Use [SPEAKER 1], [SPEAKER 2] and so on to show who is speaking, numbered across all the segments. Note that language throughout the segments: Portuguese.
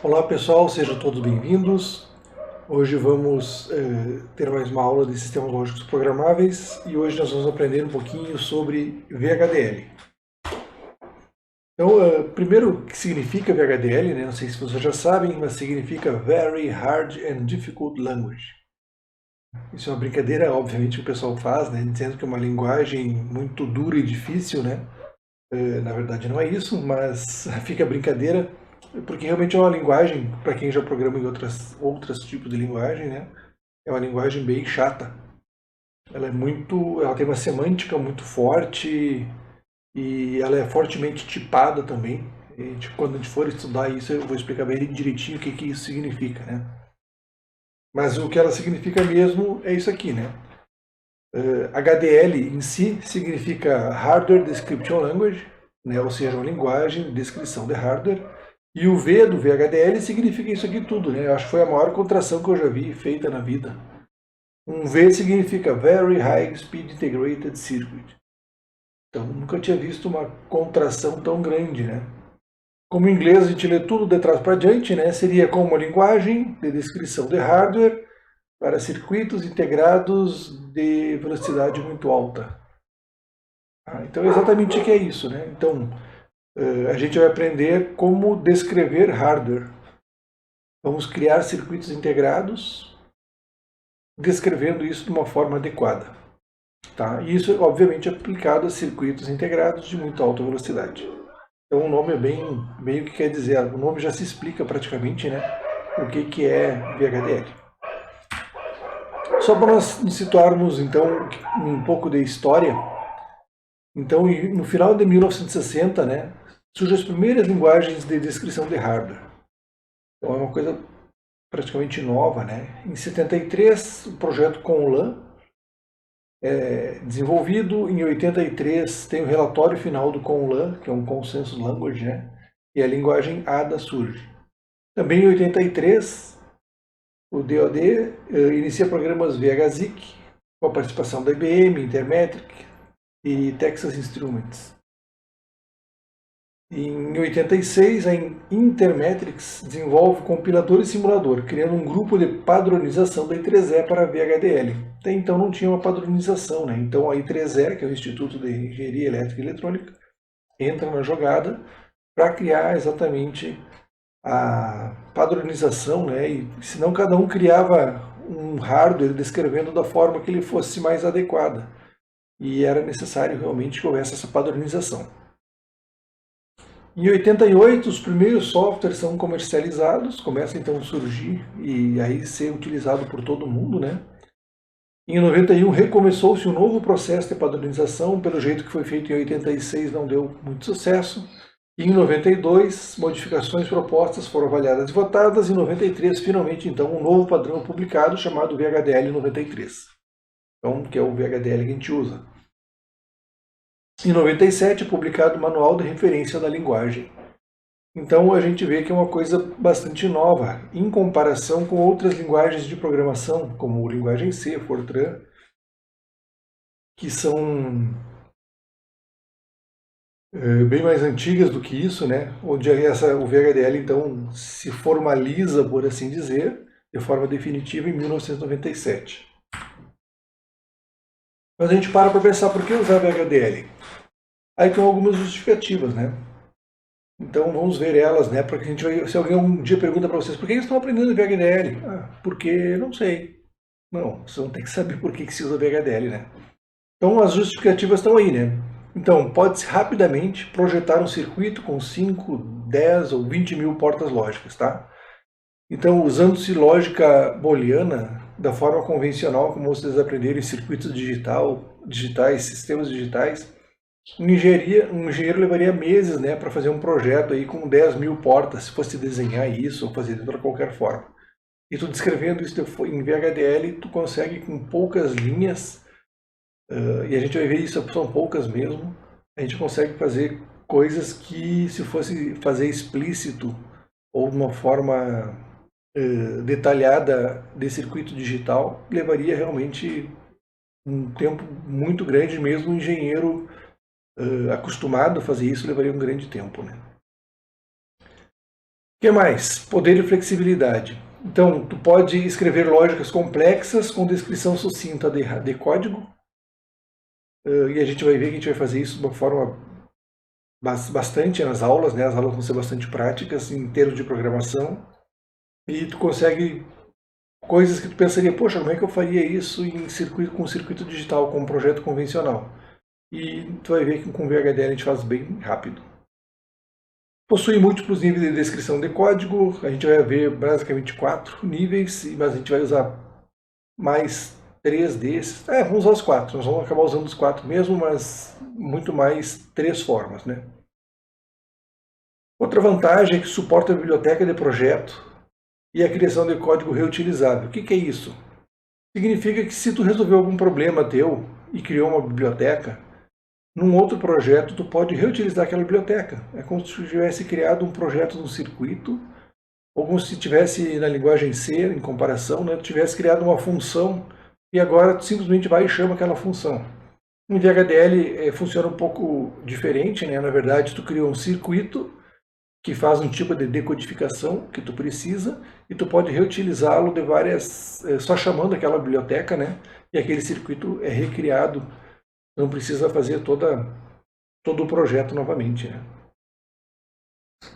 [SPEAKER 1] Olá pessoal, sejam todos bem-vindos. Hoje vamos ter mais uma aula de sistemas lógicos programáveis e hoje nós vamos aprender um pouquinho sobre VHDL. Então, primeiro, o que significa VHDL, né? Não sei se vocês já sabem, mas significa Very Hard and Difficult Language. Isso é uma brincadeira, obviamente, que o pessoal faz, né? Dizendo que é uma linguagem muito dura e difícil, né? Na verdade não é isso, mas fica a brincadeira, porque realmente é uma linguagem, para quem já programa em outros tipos de linguagem, né? É uma linguagem bem chata. Ela tem uma semântica muito forte e ela é fortemente tipada também. Quando a gente for estudar isso, eu vou explicar bem direitinho o que isso significa, né? Mas o que ela significa mesmo é isso aqui, né? HDL em si significa Hardware Description Language, né? Ou seja, uma linguagem de descrição de hardware. E o V do VHDL significa isso aqui tudo, né? Eu acho que foi a maior contração que eu já vi feita na vida. Um V significa Very High Speed Integrated Circuit. Então, nunca tinha visto uma contração tão grande, né? Como em inglês a gente lê tudo de trás para diante, né? Seria como uma linguagem de descrição de hardware para circuitos integrados de velocidade muito alta. Então, exatamente o que é isso, né? Então, a gente vai aprender como descrever hardware. Vamos criar circuitos integrados, descrevendo isso de uma forma adequada. Tá? E isso, obviamente, é aplicado a circuitos integrados de muito alta velocidade. Então, o nome é bem o que quer dizer. O nome já se explica praticamente, né? O que é VHDL. Só para nós nos situarmos, então, um pouco de história. Então, no final de 1960, né, surgem as primeiras linguagens de descrição de hardware. Então, é uma coisa praticamente nova, né? Em 73, o projeto Conlan é desenvolvido. Em 83, tem o relatório final do Conlan, que é um Consensus Language, né? E a linguagem ADA surge. Também em 83, o DoD inicia programas VHZIC, com a participação da IBM, Intermetric e Texas Instruments. Em 86, a Intermetrics desenvolve compilador e simulador, criando um grupo de padronização da I3E para VHDL. Até então não tinha uma padronização, né? Então a I3E, que é o Instituto de Engenharia Elétrica e Eletrônica, entra na jogada para criar exatamente a padronização, né? E senão cada um criava um hardware descrevendo da forma que ele fosse mais adequada. E era necessário realmente que houvesse essa padronização. Em 88, os primeiros softwares são comercializados, começa então a surgir e aí ser utilizado por todo mundo, né? Em 91 recomeçou-se um novo processo de padronização, pelo jeito que foi feito em 86 não deu muito sucesso. E em 92, modificações propostas foram avaliadas e votadas. Em 93, finalmente então um novo padrão publicado chamado VHDL 93. Então, que é o VHDL que a gente usa. Em 97, é publicado o Manual de Referência da Linguagem. Então a gente vê que é uma coisa bastante nova, em comparação com outras linguagens de programação, como linguagem C, Fortran, que são bem mais antigas do que isso, né? Onde o VHDL então se formaliza, por assim dizer, de forma definitiva em 1997. Mas a gente para pensar por que usar VHDL. Aí tem algumas justificativas, né? Então vamos ver elas, né? Porque a gente vai, se alguém um dia pergunta para vocês por que vocês estão aprendendo VHDL? Porque não sei. Não, você não tem que saber por que se usa VHDL, né? Então as justificativas estão aí, né? Então pode-se rapidamente projetar um circuito com 5, 10 ou 20 mil portas lógicas, tá? Então usando-se lógica booleana, da forma convencional como vocês aprenderam em circuitos digitais, sistemas digitais, um engenheiro levaria meses, né, para fazer um projeto aí com 10 mil portas, se fosse desenhar isso ou fazer de outra qualquer forma. E tu descrevendo isso em VHDL, tu consegue com poucas linhas, e a gente vai ver isso, são poucas mesmo, a gente consegue fazer coisas que se fosse fazer explícito ou de uma forma detalhada de circuito digital, levaria realmente um tempo muito grande, mesmo um engenheiro acostumado a fazer isso levaria um grande tempo, né? que mais? Poder e flexibilidade. Então, tu pode escrever lógicas complexas com descrição sucinta de código, e a gente vai ver que a gente vai fazer isso de uma forma bastante nas aulas, né? As aulas vão ser bastante práticas em termos de programação, e tu consegue coisas que tu pensaria, poxa, como é que eu faria isso com circuito digital, com um projeto convencional? E tu vai ver que com VHDL a gente faz bem rápido. Possui múltiplos níveis de descrição de código, a gente vai ver basicamente 4 níveis, mas a gente vai usar mais 3 desses. Vamos usar os 4, nós vamos acabar usando os 4 mesmo, mas muito mais 3 formas, né? Outra vantagem é que suporta a biblioteca de projeto e a criação de código reutilizável. O que é isso? Significa que se tu resolveu algum problema teu e criou uma biblioteca, num outro projeto tu pode reutilizar aquela biblioteca. É como se tu tivesse criado um projeto de um circuito, ou como se tivesse na linguagem C, em comparação, né, tu tivesse criado uma função e agora tu simplesmente vai e chama aquela função. Em VHDL funciona um pouco diferente, né? Na verdade, tu cria um circuito que faz um tipo de decodificação que tu precisa e tu pode reutilizá-lo de várias, só chamando aquela biblioteca, né? E aquele circuito é recriado, não precisa fazer todo o projeto novamente, né?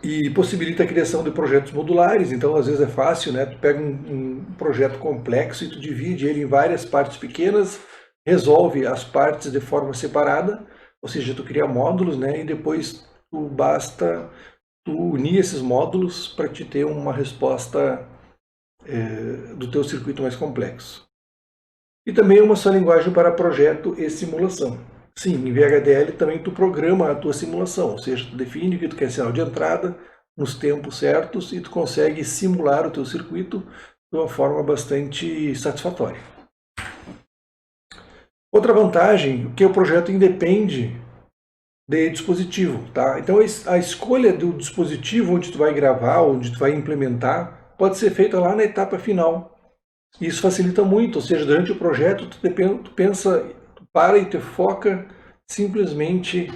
[SPEAKER 1] E possibilita a criação de projetos modulares, então às vezes é fácil, né? Tu pega um projeto complexo e tu divide ele em várias partes pequenas, resolve as partes de forma separada, ou seja, tu cria módulos, né? E depois basta tu unir esses módulos para te ter uma resposta do teu circuito mais complexo. E também uma só linguagem para projeto e simulação. Sim, em VHDL também tu programa a tua simulação, ou seja, tu define o que tu quer sinal de entrada, nos tempos certos, e tu consegue simular o teu circuito de uma forma bastante satisfatória. Outra vantagem é que o projeto independe de dispositivo, tá? Então a escolha do dispositivo onde tu vai gravar, onde tu vai implementar, pode ser feita lá na etapa final. Isso facilita muito, ou seja, durante o projeto tu pensa, tu para e te foca simplesmente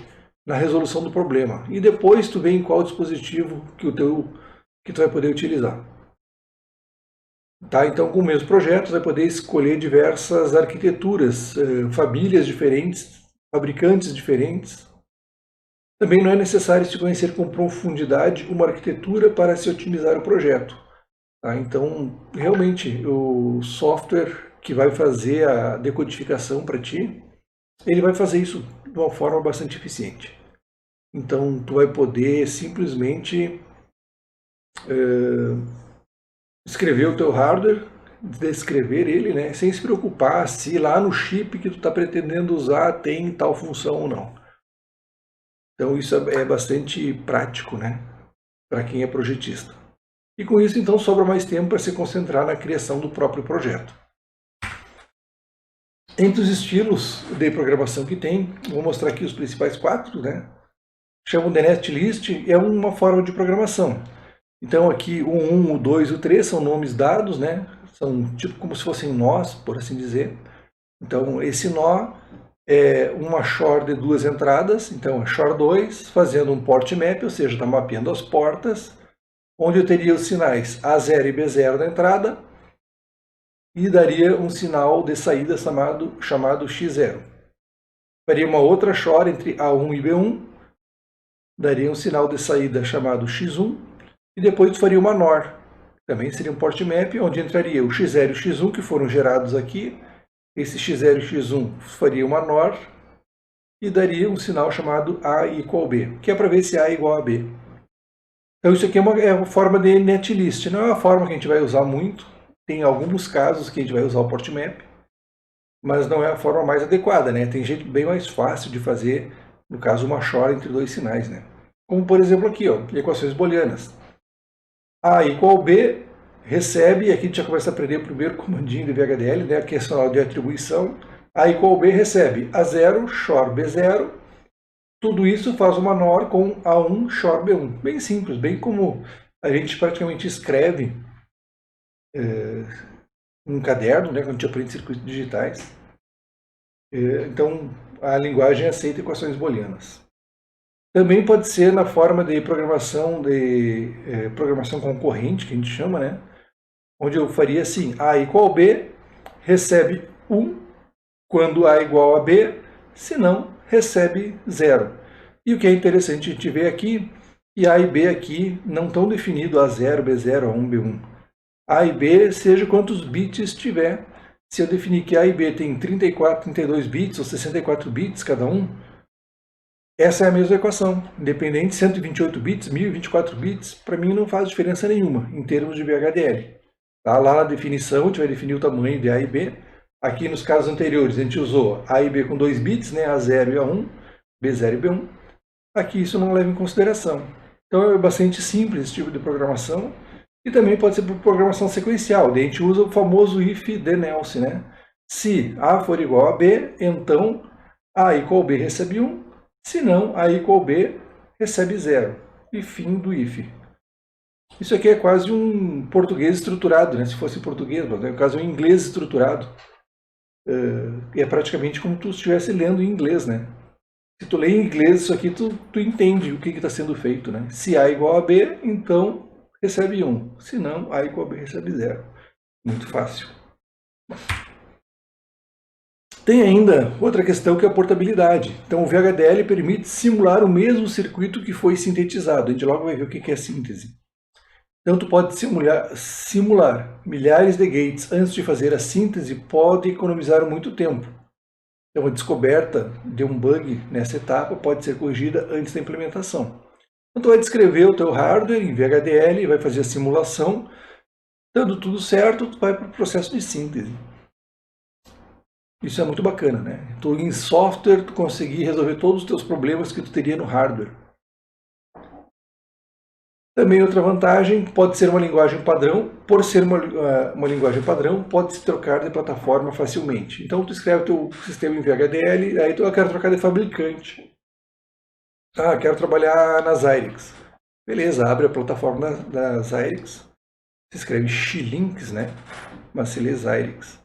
[SPEAKER 1] na resolução do problema. E depois tu vê em qual dispositivo que tu vai poder utilizar. Tá? Então, com o mesmo projeto, você vai poder escolher diversas arquiteturas, famílias diferentes, fabricantes diferentes. Também não é necessário se conhecer com profundidade uma arquitetura para se otimizar o projeto. Tá? Então, realmente, o software que vai fazer a decodificação para ti, ele vai fazer isso de uma forma bastante eficiente. Então, tu vai poder simplesmente escrever o teu hardware, descrever ele, né, sem se preocupar se lá no chip que tu está pretendendo usar tem tal função ou não. Então, isso é bastante prático, né, para quem é projetista. E com isso, então, sobra mais tempo para se concentrar na criação do próprio projeto. Entre os estilos de programação que tem, vou mostrar aqui os principais 4, né? Chamam de netlist, é uma forma de programação. Então aqui o 1, o 2 e o 3 são nomes dados, né? São tipo como se fossem nós, por assim dizer. Então esse nó é uma shor de 2 entradas, então a shor 2 fazendo um port map, ou seja, está mapeando as portas, onde eu teria os sinais A0 e B0 na entrada, e daria um sinal de saída chamado X0. Faria uma outra shor entre A1 e B1, daria um sinal de saída chamado X1, e depois faria uma NOR. Também seria um port map, onde entraria o X0 e o X1, que foram gerados aqui. Esse X0 e X1 faria uma NOR, e daria um sinal chamado A igual B, que é para ver se A é igual a B. Então isso aqui é uma forma de netlist, não é uma forma que a gente vai usar muito. Tem alguns casos que a gente vai usar o port map, mas não é a forma mais adequada, né? Tem jeito bem mais fácil de fazer, no caso, uma shor entre 2 sinais, né? Como, por exemplo, aqui, ó, equações booleanas. A igual B recebe, e aqui a gente já começa a aprender o primeiro comandinho de VHDL, né? A questão de atribuição. A igual B recebe A0, shor B0. Tudo isso faz uma NOR com A1, shor B1. Bem simples, bem como a gente praticamente escreve um caderno, né, quando a gente aprende circuitos digitais. Então, a linguagem aceita equações booleanas. Também pode ser na forma de programação concorrente, que a gente chama, né? Onde eu faria assim, A igual a B, recebe 1 quando A igual a B, se não, recebe 0. E o que é interessante a gente ver aqui, que A e B aqui não estão definidos A0, B0, A1, B1. A e B, seja quantos bits tiver. Se eu definir que A e B tem 34, 32 bits ou 64 bits cada um, essa é a mesma equação. Independente de 128 bits, 1024 bits, para mim não faz diferença nenhuma em termos de VHDL. Tá? Lá na definição, a gente vai definir o tamanho de A e B. Aqui nos casos anteriores, a gente usou A e B com 2 bits, né? A0 e A1, B0 e B1. Aqui isso não leva em consideração. Então é bastante simples esse tipo de programação. E também pode ser por programação sequencial. Daí a gente usa o famoso if then else, né? Se A for igual a B, então A igual a B recebe 1. Se não, A igual a B recebe 0. E fim do if. Isso aqui é quase um português estruturado, né? Se fosse português, mas no caso é um inglês estruturado. É praticamente como tu estivesse lendo em inglês, né? Se tu lê em inglês isso aqui, tu entende o que está sendo feito, né? Se A igual a B, então recebe 1. Se não, A igual a B recebe 0. Muito fácil. Tem ainda outra questão que é a portabilidade. Então o VHDL permite simular o mesmo circuito que foi sintetizado. A gente logo vai ver o que é síntese. Então tu pode simular milhares de gates antes de fazer a síntese, pode economizar muito tempo. Então a descoberta de um bug nessa etapa pode ser corrigida antes da implementação. Então tu vai descrever o teu hardware em VHDL, vai fazer a simulação, dando tudo certo, tu vai para o processo de síntese. Isso é muito bacana, né? Tu em software tu conseguir resolver todos os teus problemas que tu teria no hardware. Também outra vantagem, pode ser uma linguagem padrão. Por ser uma linguagem padrão, pode se trocar de plataforma facilmente. Então, tu escreve o teu sistema em VHDL, aí tu quer trocar de fabricante. Ah, quero trabalhar na Xilinx. Beleza, abre a plataforma da Xilinx. Se escreve Xilinx, né? Mas se lê Xilinx.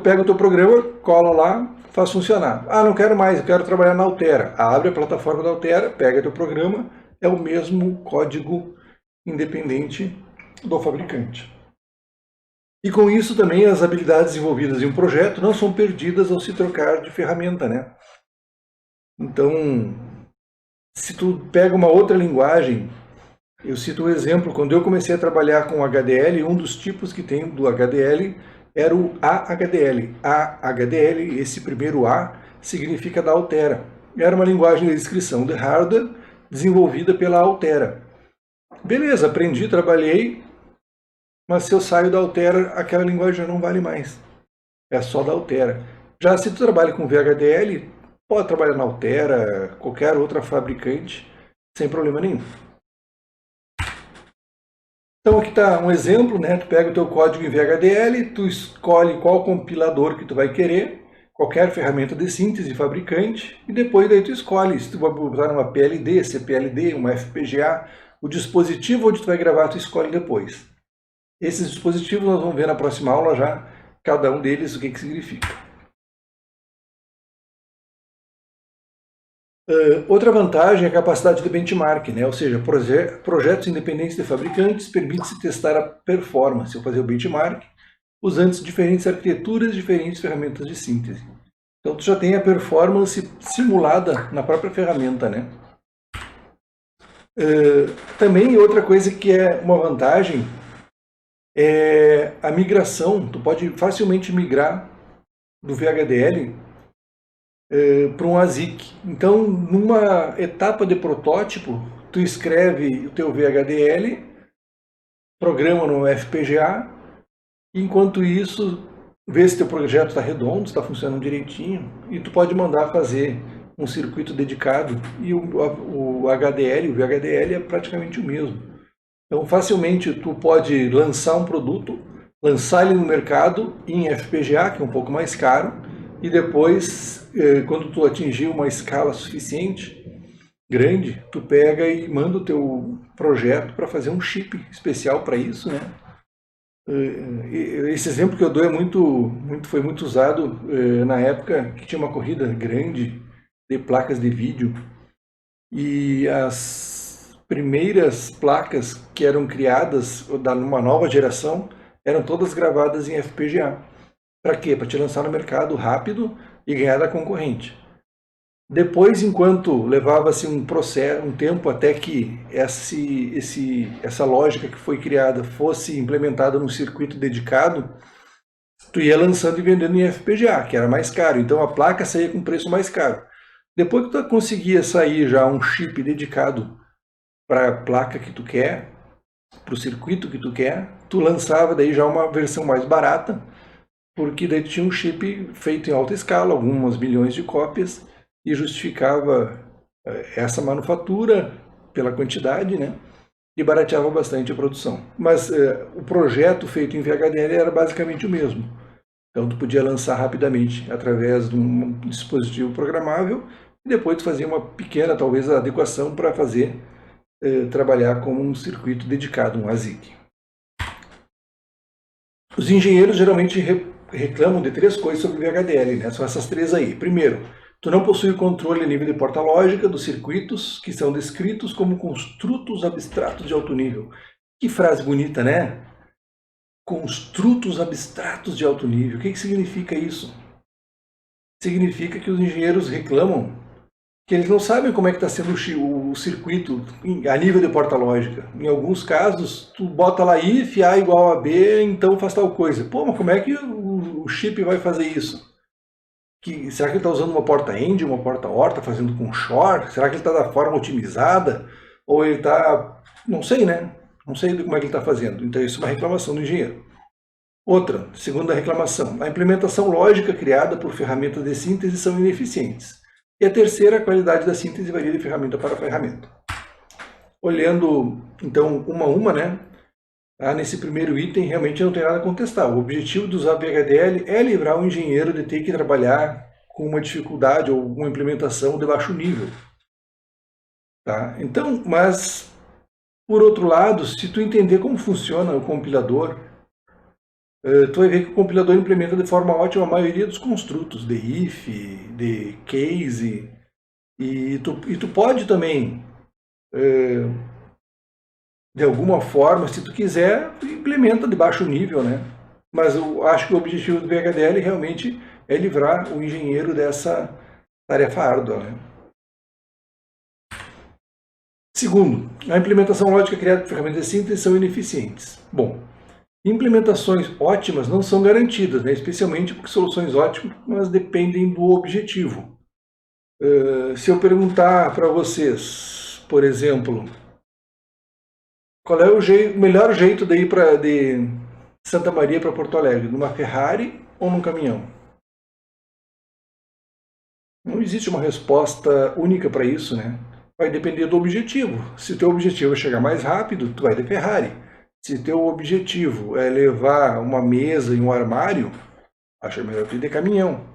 [SPEAKER 1] Pega o teu programa, cola lá, faz funcionar. Ah, não quero mais, eu quero trabalhar na Altera. Abre a plataforma da Altera, pega teu programa, é o mesmo código independente do fabricante. E com isso também as habilidades envolvidas em um projeto não são perdidas ao se trocar de ferramenta, né? Então, se tu pega uma outra linguagem, eu cito um exemplo, quando eu comecei a trabalhar com HDL, um dos tipos que tem do HDL era o AHDL. AHDL, esse primeiro A, significa da Altera. Era uma linguagem de descrição de hardware desenvolvida pela Altera. Beleza, aprendi, trabalhei, mas se eu saio da Altera, aquela linguagem já não vale mais. É só da Altera. Já se tu trabalha com VHDL, pode trabalhar na Altera, qualquer outra fabricante, sem problema nenhum. Então aqui está um exemplo, né? Tu pega o teu código em VHDL, tu escolhe qual compilador que tu vai querer, qualquer ferramenta de síntese, fabricante, e depois daí tu escolhe se tu vai usar uma PLD, CPLD, uma FPGA, o dispositivo onde tu vai gravar tu escolhe depois. Esses dispositivos nós vamos ver na próxima aula já, cada um deles o que significa. Outra vantagem é a capacidade de benchmark, né? Ou seja, projetos independentes de fabricantes permitem-se testar a performance, ou fazer o benchmark, usando diferentes arquiteturas, diferentes ferramentas de síntese. Então, tu já tem a performance simulada na própria ferramenta, né? Também outra coisa que é uma vantagem é a migração. Tu pode facilmente migrar do VHDL para um ASIC. Então, numa etapa de protótipo, tu escreve o teu VHDL, programa no FPGA, e enquanto isso, vê se teu projeto está redondo, está funcionando direitinho, e tu pode mandar fazer um circuito dedicado, e o HDL, o VHDL é praticamente o mesmo. Então, facilmente, tu pode lançar um produto, lançar ele no mercado em FPGA, que é um pouco mais caro, e depois, quando tu atingir uma escala suficiente, grande, tu pega e manda o teu projeto para fazer um chip especial para isso, né? Esse exemplo que eu dou foi muito usado na época que tinha uma corrida grande de placas de vídeo, e as primeiras placas que eram criadas numa nova geração eram todas gravadas em FPGA. Para quê? Para te lançar no mercado rápido e ganhar da concorrente. Depois, enquanto levava-se um processo, um tempo até que essa lógica que foi criada fosse implementada num circuito dedicado, tu ia lançando e vendendo em FPGA, que era mais caro. Então a placa saía com preço mais caro. Depois que tu conseguia sair já um chip dedicado para a placa que tu quer, para o circuito que tu quer, tu lançava daí já uma versão mais barata, porque daí tu tinha um chip feito em alta escala, algumas milhões de cópias, e justificava essa manufatura pela quantidade, né? E barateava bastante a produção. Mas o projeto feito em VHDL era basicamente o mesmo. Então tu podia lançar rapidamente através de um dispositivo programável e depois tu fazia uma pequena, talvez, adequação para fazer trabalhar com um circuito dedicado, um ASIC. Os engenheiros geralmente reclamam de 3 coisas sobre o VHDL, né? São essas 3 aí. Primeiro, tu não possui controle a nível de porta lógica dos circuitos, que são descritos como construtos abstratos de alto nível. Que frase bonita, né? Construtos abstratos de alto nível. O que significa isso? Significa que os engenheiros reclamam que eles não sabem como é que está sendo o circuito a nível de porta lógica. Em alguns casos, tu bota lá if A igual a B, então faz tal coisa. Pô, mas como é que o chip vai fazer isso? Será que ele está usando uma porta end, uma porta OR, está fazendo com short? Será que ele está da forma otimizada? Ou ele está... não sei, né? Não sei como é que ele está fazendo. Então isso é uma reclamação do engenheiro. Outra, segunda reclamação, a implementação lógica criada por ferramentas de síntese são ineficientes. E a terceira, a qualidade da síntese varia de ferramenta para ferramenta. Olhando, então, uma a uma, né? Nesse primeiro item, realmente não tem nada a contestar. O objetivo do usar VHDL é livrar o engenheiro de ter que trabalhar com uma dificuldade ou uma implementação de baixo nível. Tá? Então, mas, por outro lado, se tu entender como funciona o compilador, tu vai ver que o compilador implementa de forma ótima a maioria dos construtos, de if, de case, e tu pode também, de alguma forma, se tu quiser, implementa de baixo nível, né? Mas eu acho que o objetivo do VHDL realmente é livrar o engenheiro dessa tarefa árdua, né? Segundo, a implementação lógica criada por ferramentas de síntese são ineficientes. Bom, implementações ótimas não são garantidas, né? Especialmente porque soluções ótimas dependem do objetivo. Se eu perguntar para vocês, por exemplo, qual é o melhor jeito de ir de Santa Maria para Porto Alegre, numa Ferrari ou num caminhão? Não existe uma resposta única para isso, né? Vai depender do objetivo. Se o teu objetivo é chegar mais rápido, tu vai de Ferrari. Se teu objetivo é levar uma mesa e um armário, acho melhor tu ir de caminhão,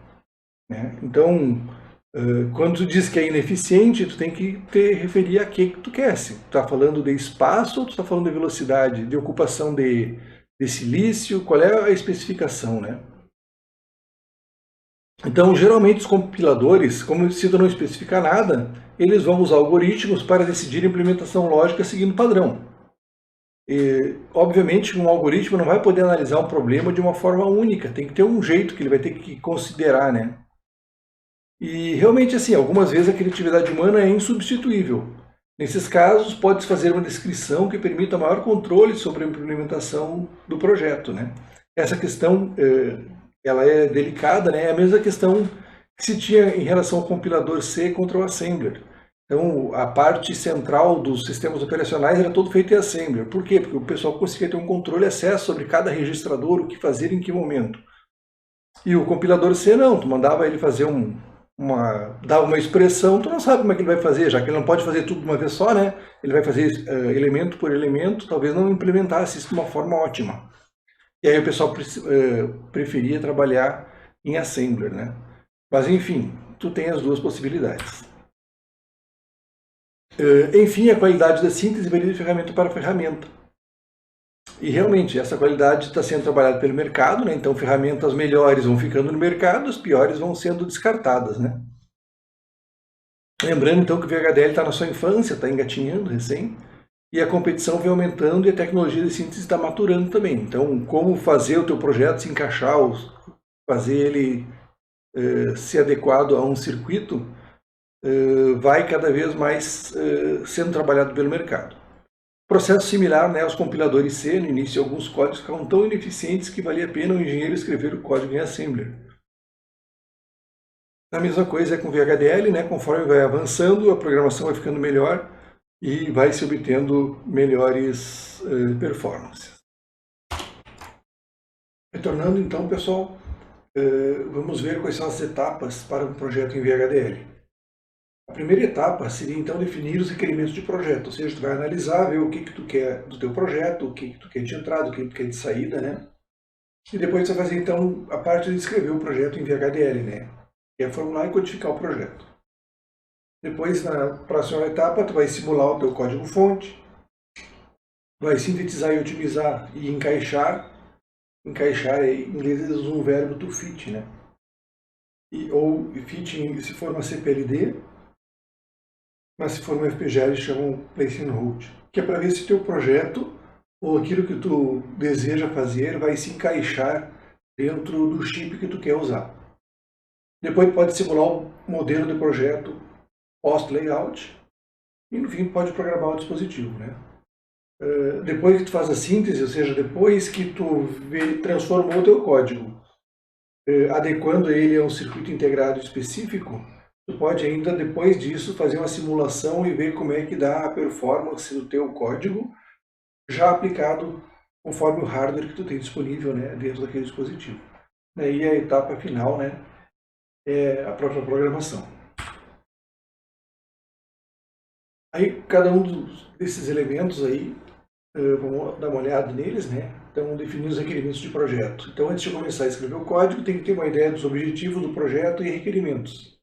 [SPEAKER 1] né? Então, quando tu diz que é ineficiente, tu tem que te referir a que tu quer. Se tu está falando de espaço ou tu está falando de velocidade, de ocupação de silício, qual é a especificação, né? Então, geralmente os compiladores, como se tu não especificar nada, eles vão usar algoritmos para decidir a implementação lógica seguindo padrão. E, obviamente, um algoritmo não vai poder analisar um problema de uma forma única, tem que ter um jeito que ele vai ter que considerar, né? E realmente, assim, algumas vezes a criatividade humana é insubstituível. Nesses casos, pode-se fazer uma descrição que permita maior controle sobre a implementação do projeto, né? Essa questão, ela é delicada, né? É a mesma questão que se tinha em relação ao compilador C contra o assembler. Então, a parte central dos sistemas operacionais era todo feito em assembler. Por quê? Porque o pessoal conseguia ter um controle e acesso sobre cada registrador, o que fazer em que momento. E o compilador C não, tu mandava ele fazer dava uma expressão, tu não sabe como é que ele vai fazer, já que ele não pode fazer tudo de uma vez só, né? Ele vai fazer elemento por elemento, talvez não implementasse isso de uma forma ótima. E aí o pessoal preferia trabalhar em assembler, né? Mas enfim, tu tem as duas possibilidades. Enfim, a qualidade da síntese varia de ferramenta para ferramenta. E realmente, essa qualidade está sendo trabalhada pelo mercado, né? Então ferramentas melhores vão ficando no mercado, as piores vão sendo descartadas, né? Lembrando então que o VHDL está na sua infância, está engatinhando recém, e a competição vem aumentando e a tecnologia de síntese está maturando também. Então, como fazer o teu projeto se encaixar, fazer ele ser adequado a um circuito, vai cada vez mais sendo trabalhado pelo mercado. Processo similar, né, aos compiladores C, no início alguns códigos ficavam tão ineficientes que valia a pena o engenheiro escrever o código em assembler. A mesma coisa é com VHDL, né, conforme vai avançando, a programação vai ficando melhor e vai se obtendo melhores performances. Retornando então, pessoal, vamos ver quais são as etapas para um projeto em VHDL. A primeira etapa seria então definir os requerimentos de projeto, ou seja, tu vai analisar, ver o que tu quer do teu projeto, o que tu quer de entrada, o que tu quer de saída, né? E depois você vai fazer então a parte de escrever o projeto em VHDL, né? Que é formular e codificar o projeto. Depois, na próxima etapa, tu vai simular o teu código-fonte, vai sintetizar e otimizar e encaixar. Encaixar, em inglês eles usam o verbo to fit, né? Ou fit se for uma CPLD, mas se for um FPGA eles chamam place and hold, que é para ver se o teu projeto ou aquilo que tu deseja fazer vai se encaixar dentro do chip que tu quer usar. Depois pode simular o modelo de projeto post-layout e no fim pode programar o dispositivo, né? Depois que tu faz a síntese, ou seja, depois que tu transformou o teu código, adequando ele a um circuito integrado específico, tu pode ainda, depois disso, fazer uma simulação e ver como é que dá a performance do teu código já aplicado conforme o hardware que tu tem disponível, né, dentro daquele dispositivo. Daí a etapa final, né, é a própria programação. Aí cada um desses elementos aí, vamos dar uma olhada neles, né? Então, definir os requerimentos de projeto. Então, antes de começar a escrever o código, tem que ter uma ideia dos objetivos do projeto e requerimentos.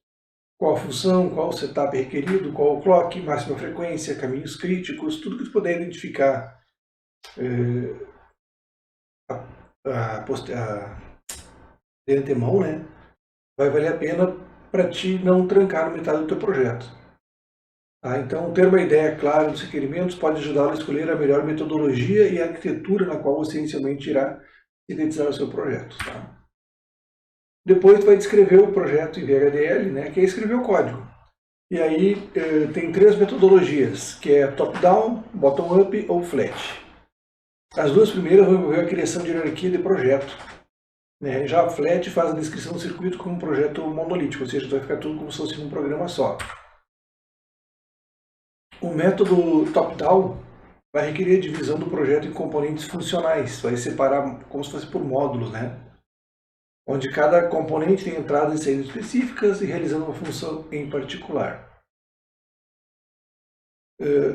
[SPEAKER 1] Qual a função, qual o setup requerido, qual o clock, máxima frequência, caminhos críticos, tudo que tu puder identificar de antemão, né? Vai valer a pena para ti não trancar no metade do teu projeto. Tá? Então, ter uma ideia clara dos requerimentos pode ajudá-lo a escolher a melhor metodologia e arquitetura na qual você inicialmente irá sintetizar o seu projeto. Tá? Depois, tu vai descrever o projeto em VHDL, né, que é escrever o código. E aí, tem três metodologias, que é top-down, bottom-up ou flat. As duas primeiras vão envolver a criação de hierarquia de projeto. Né? Já a flat faz a descrição do circuito como um projeto monolítico, ou seja, vai ficar tudo como se fosse um programa só. O método top-down vai requerer a divisão do projeto em componentes funcionais, vai separar como se fosse por módulos, né? Onde cada componente tem entradas e saídas específicas e realizando uma função em particular.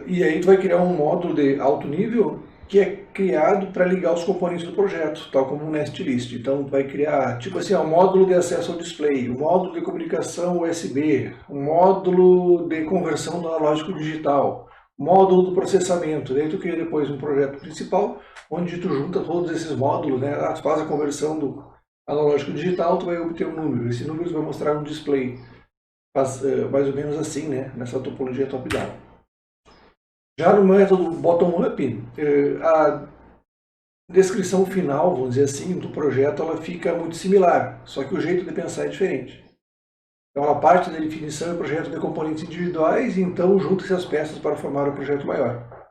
[SPEAKER 1] E aí tu vai criar um módulo de alto nível que é criado para ligar os componentes do projeto, tal como um nestlist. Então tu vai criar, tipo assim, um módulo de acesso ao display, um módulo de comunicação USB, um módulo de conversão do analógico digital, módulo do processamento. Daí tu cria depois um projeto principal, onde tu junta todos esses módulos, né? Tu faz a conversão do analógico digital, tu vai obter um número. Esse número vai mostrar um display. Faz mais ou menos assim, né? Nessa topologia top-down. Já no método bottom-up, a descrição final, vamos dizer assim, do projeto, ela fica muito similar, só que o jeito de pensar é diferente. Então, a parte da definição é o projeto de componentes individuais, e então junta-se as peças para formar um projeto maior.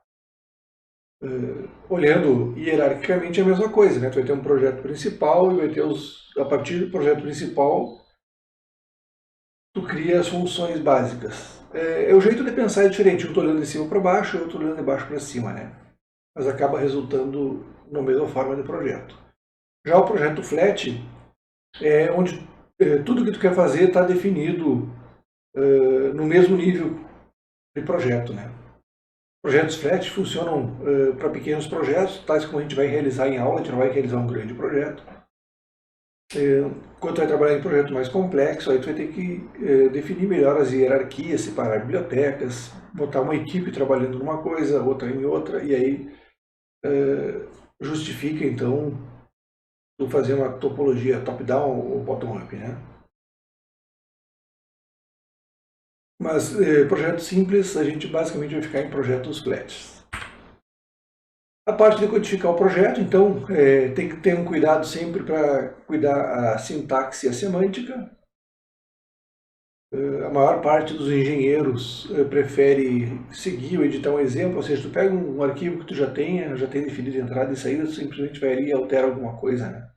[SPEAKER 1] Olhando hierarquicamente é a mesma coisa, né? Tu vai ter um projeto principal e vai ter a partir do projeto principal, tu cria as funções básicas. O jeito de pensar é diferente, eu estou olhando de cima para baixo, eu estou olhando de baixo para cima, né? Mas acaba resultando na mesma forma de projeto. Já o projeto flat é onde tudo que tu quer fazer está definido no mesmo nível de projeto, né? Projetos flat funcionam para pequenos projetos, tais como a gente vai realizar em aula, a gente não vai realizar um grande projeto. Quando tu vai trabalhar em projeto mais complexo, aí tu vai ter que definir melhor as hierarquias, separar bibliotecas, botar uma equipe trabalhando numa coisa, outra em outra, e aí justifica, então, tu fazer uma topologia top-down ou bottom-up, né? Mas projetos simples, a gente basicamente vai ficar em projetos flats. A parte de codificar o projeto, então, tem que ter um cuidado sempre para cuidar a sintaxe e a semântica. A maior parte dos engenheiros prefere seguir ou editar um exemplo, ou seja, tu pega um arquivo que tu já tem definido entrada e saída, tu simplesmente vai ali e altera alguma coisa, né?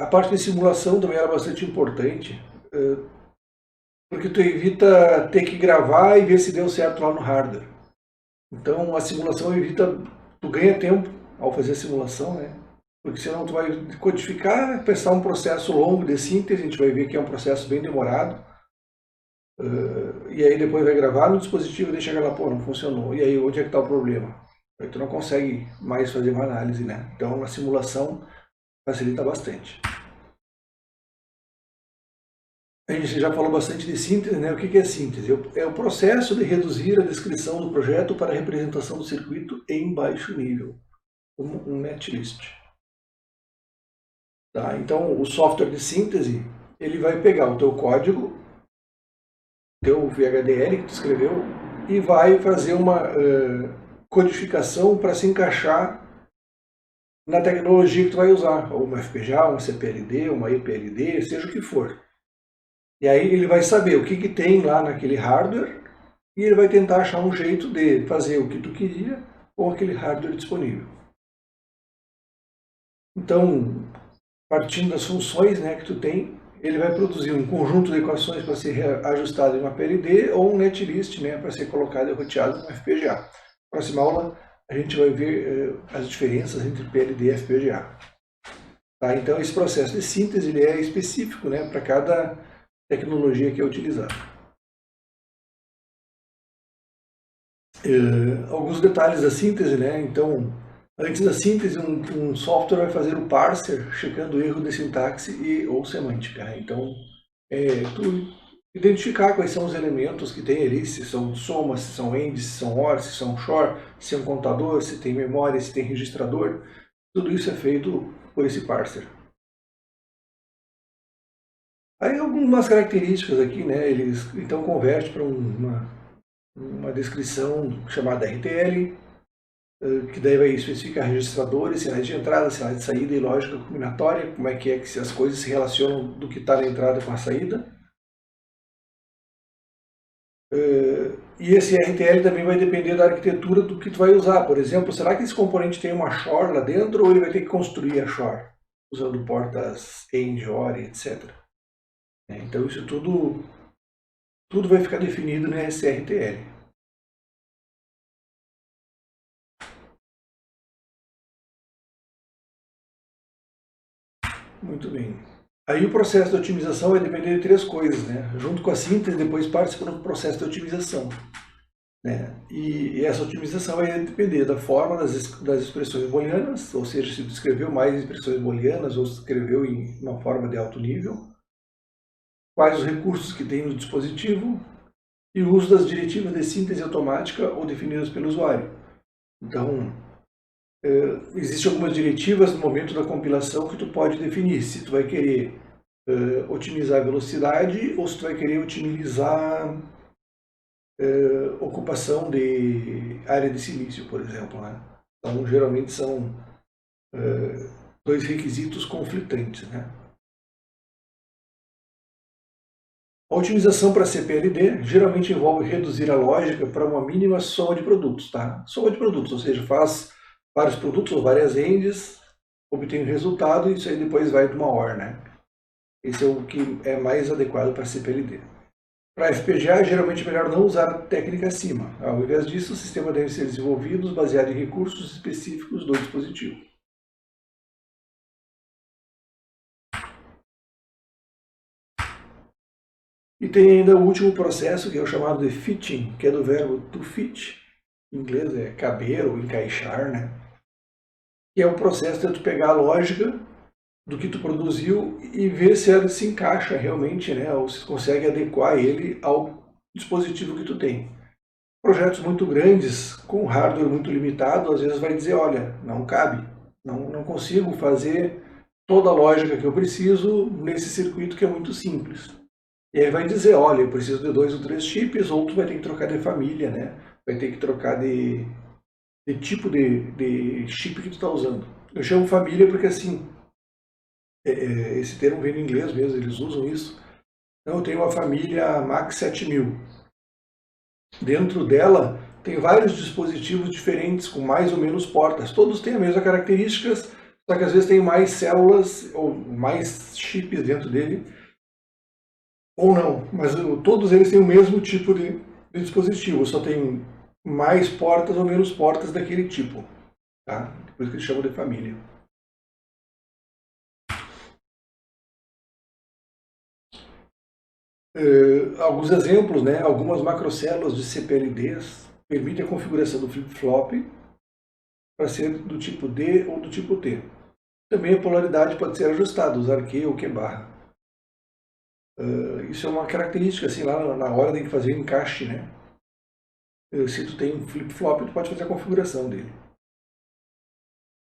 [SPEAKER 1] A parte de simulação também era bastante importante, porque tu evita ter que gravar e ver se deu certo lá no hardware. Então a simulação evita, tu ganha tempo ao fazer a simulação, né? Porque senão tu vai codificar, pensar um processo longo de síntese, a gente vai ver que é um processo bem demorado, e aí depois vai gravar no dispositivo e daí chega lá, pô, não funcionou. E aí onde é que está o problema? Aí tu não consegue mais fazer uma análise, né? Então a simulação facilita bastante. A gente já falou bastante de síntese, né? O que é síntese? É o processo de reduzir a descrição do projeto para a representação do circuito em baixo nível, como um netlist. Tá? Então, o software de síntese, ele vai pegar o teu código, teu VHDL que tu escreveu, e vai fazer uma codificação para se encaixar na tecnologia que tu vai usar, ou uma FPGA, um CPLD, uma EPLD, seja o que for. E aí ele vai saber o que tem lá naquele hardware e ele vai tentar achar um jeito de fazer o que tu queria com aquele hardware disponível. Então, partindo das funções, né, que tu tem, ele vai produzir um conjunto de equações para ser ajustado em uma PLD ou um netlist, né, para ser colocado e roteado no FPGA. Na próxima aula a gente vai ver as diferenças entre PLD e FPGA. Tá? Então esse processo de síntese ele é específico, né, para cada tecnologia que é utilizada. Alguns detalhes da síntese, né? Então, antes da síntese, um software vai fazer o parser, checando o erro de sintaxe ou semântica. Né? Então, tu identificar quais são os elementos que tem ali, se são somas, se são ends, se são or, se são shor, se é um contador, se tem memória, se tem registrador. Tudo isso é feito por esse parser. Aí algumas características aqui, né? Eles então converte para uma descrição chamada RTL, que daí vai especificar registradores, sinais de entrada, sinais de saída e lógica combinatória, como é que as coisas se relacionam do que está na entrada com a saída. E esse RTL também vai depender da arquitetura do que tu vai usar. Por exemplo, será que esse componente tem uma shor lá dentro ou ele vai ter que construir a shor, usando portas AND, OR, etc. Então isso tudo vai ficar definido nesse RTL. Muito bem. Aí o processo de otimização vai depender de três coisas, né? Junto com a síntese, depois participa do processo de otimização. Né? E essa otimização vai depender da forma das expressões booleanas, ou seja, se tu escreveu mais expressões booleanas ou se escreveu em uma forma de alto nível, quais os recursos que tem no dispositivo e o uso das diretivas de síntese automática ou definidas pelo usuário. Então, existem algumas diretivas no momento da compilação que tu pode definir se tu vai querer otimizar a velocidade ou se tu vai querer otimizar ocupação de área de silício, por exemplo. Né? Então, geralmente são dois requisitos conflitantes. Né? A otimização para CPLD geralmente envolve reduzir a lógica para uma mínima soma de produtos. Tá? Soma de produtos, ou seja, faz vários produtos ou várias endes, obtém um resultado e isso aí depois vai para uma OR. Né? Esse é o que é mais adequado para CPLD. Para FPGA, geralmente é melhor não usar a técnica acima. Ao invés disso, o sistema deve ser desenvolvido baseado em recursos específicos do dispositivo. E tem ainda o último processo, que é o chamado de fitting, que é do verbo to fit, em inglês é caber ou encaixar, né? Que é o processo de tu pegar a lógica do que tu produziu e ver se ela se encaixa realmente, né? Ou se consegue adequar ele ao dispositivo que tu tem. Projetos muito grandes, com hardware muito limitado, às vezes vai dizer, olha, não cabe, não consigo fazer toda a lógica que eu preciso nesse circuito que é muito simples. E aí vai dizer, olha, eu preciso de 2 ou 3 chips, ou tu vai ter que trocar de família, né? Vai ter que trocar de tipo de chip que tu está usando. Eu chamo família porque, assim, esse termo vem do inglês mesmo, eles usam isso. Então, eu tenho uma família Max 7000. Dentro dela, tem vários dispositivos diferentes, com mais ou menos portas. Todos têm as mesmas características, só que às vezes tem mais células ou mais chips dentro dele, ou não. Mas todos eles têm o mesmo tipo de dispositivo, só tem mais portas ou menos portas daquele tipo. Tá? Por isso que eles chamam de família. Alguns exemplos, né? Algumas macrocélulas de CPLDs permitem a configuração do flip-flop para ser do tipo D ou do tipo T. Também a polaridade pode ser ajustada, usar Q ou Q barra. Isso é uma característica, assim, lá na hora de fazer o encaixe, né? Se tu tem um flip-flop, tu pode fazer a configuração dele.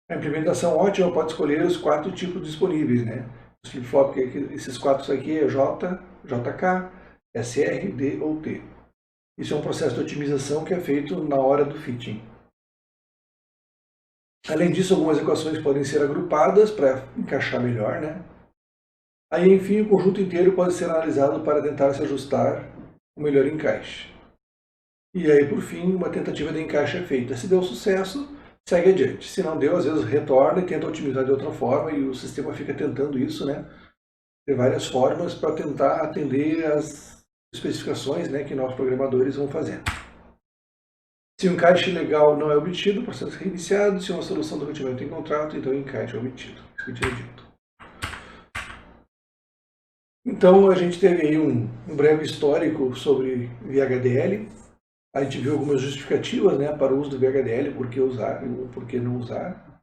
[SPEAKER 1] A implementação ótima pode escolher os 4 tipos disponíveis, né? Os flip-flop, esses 4 aqui é J, JK, SR, D ou T. Isso é um processo de otimização que é feito na hora do fitting. Além disso, algumas equações podem ser agrupadas para encaixar melhor, né? Aí, enfim, o conjunto inteiro pode ser analisado para tentar se ajustar o melhor encaixe. E aí, por fim, uma tentativa de encaixe é feita. Se deu sucesso, segue adiante. Se não deu, às vezes retorna e tenta otimizar de outra forma e o sistema fica tentando isso, né? De várias formas para tentar atender às especificações, né, que nós programadores vão fazendo. Se um encaixe legal não é obtido, o processo é reiniciado. Se uma solução do roteamento é encontrada, então o encaixe é obtido. Isso que eu tinha dito. Então, a gente teve aí um breve histórico sobre VHDL. A gente viu algumas justificativas, né, para o uso do VHDL, por que usar ou por que não usar.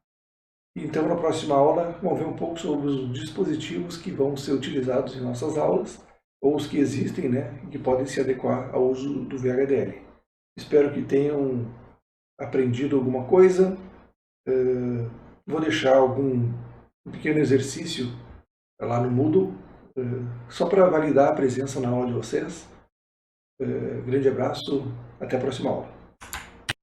[SPEAKER 1] Então, na próxima aula, vamos ver um pouco sobre os dispositivos que vão ser utilizados em nossas aulas, ou os que existem, né, e que podem se adequar ao uso do VHDL. Espero que tenham aprendido alguma coisa. Vou deixar algum pequeno exercício lá no Moodle, só para validar a presença na aula de vocês. Grande abraço, até a próxima aula.